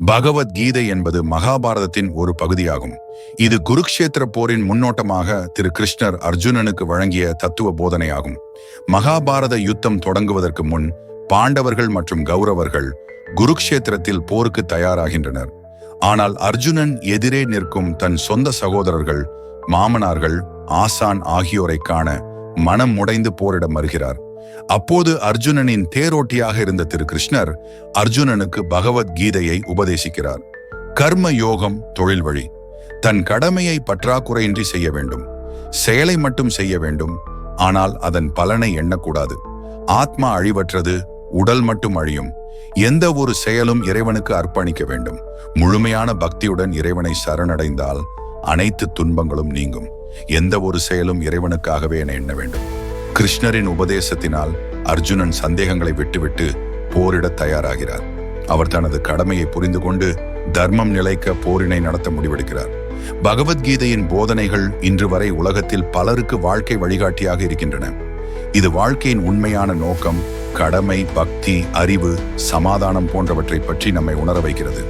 பகவத்கீதை என்பது மகாபாரதத்தின் ஒரு பகுதியாகும். இது குருக்ஷேத்திர போரின் முன்னோட்டமாக திரு கிருஷ்ணர் அர்ஜுனனுக்கு வழங்கிய தத்துவ போதனையாகும். மகாபாரத யுத்தம் தொடங்குவதற்கு முன் பாண்டவர்கள் மற்றும் கௌரவர்கள் குருக்ஷேத்திரத்தில் போருக்கு தயாராகின்றனர். ஆனால் அர்ஜுனன் எதிரே நிற்கும் தன் சொந்த சகோதரர்கள், மாமனார்கள், ஆசான் ஆகியோரை காண மனம் உடைந்து போரிட மறுகிறார். அப்போது அர்ஜுனனின் தேரோட்டியாக இருந்த திரு கிருஷ்ணர் அர்ஜுனனுக்கு பகவத்கீதையை உபதேசிக்கிறார். கர்ம யோகம் தொழில் வழி. தன் கடமையை பற்றாக்குறையின்றி செய்ய வேண்டும். செயலை மட்டும் செய்ய வேண்டும், ஆனால் அதன் பலனை எண்ணக்கூடாது. ஆத்மா அழிவற்றது, உடல் மட்டும் அழியும். எந்த ஒரு செயலும் இறைவனுக்கு அர்ப்பணிக்க வேண்டும். முழுமையான பக்தியுடன் இறைவனை சரணடைந்தால் அனைத்து துன்பங்களும் நீங்கும். எந்த ஒரு செயலும் இறைவனுக்காகவே என எண்ண வேண்டும். கிருஷ்ணரின் உபதேசத்தினால் அர்ஜுனன் சந்தேகங்களை விட்டுவிட்டு போரிட தயாராகிறார். அவர் தனது கடமையை புரிந்து கொண்டு தர்மம் நிலைக்க போரினை நடத்த முடிவெடுக்கிறார். பகவத்கீதையின் போதனைகள் இன்று வரை உலகத்தில் பலருக்கு வாழ்க்கை வழிகாட்டியாக இருக்கின்றன. இது வாழ்க்கையின் உண்மையான நோக்கம், கடமை, பக்தி, அறிவு, சமாதானம் போன்றவற்றை பற்றி நம்மை உணர வைக்கிறது.